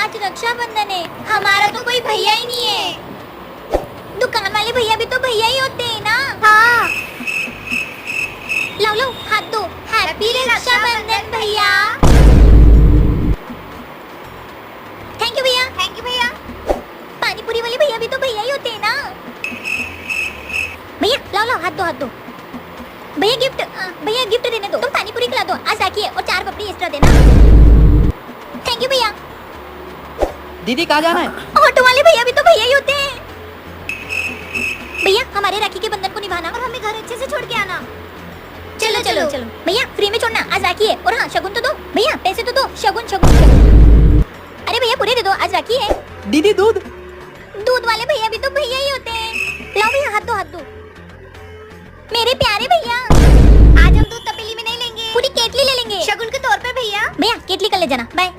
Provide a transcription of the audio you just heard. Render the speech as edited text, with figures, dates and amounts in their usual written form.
आज रक्षाबंधन है, हमारा तो कोई भैया ही नहीं है। दुकान वाले भैया भी तो भैया ही होते हैं ना। हाँ। लो हाथ दो। हैप्पी रक्षाबंधन भैया। थैंक यू भैया। थैंक यू भैया। पानी पूरी वाले भैया भी तो भैया ही होते हैं ना। भैया लो हाथ दो। भैया गिफ्ट देने दो। तुम पानी पूरी खिला दो, आज राखी है, और 4 पपड़ी एक्स्ट्रा देना। थैंक यू भैया। दीदी कहाँ जाना है? ऑटो वाले भैया भी तो भैया ही होते हैं। भैया हमारे राखी के बंधन को निभाना और हमें घर अच्छे से छोड़ के आना। चलो भैया फ्री में छोड़ना, आज राखी है। और हाँ शगुन तो दो भैया, पैसे तो दो। शगुन। अरे भैया पूरे दे दो, आज राखी है। दीदी दूध वाले भैया भी तो भैया ही होते हैं। लो भैया हाथ दो। मेरे प्यारे भैया, आज हम दूध तपेली में नहीं लेंगे, पूरी केतली ले लेंगे शगुन के तौर पे। भैया केतली कर ले जाना। बाय।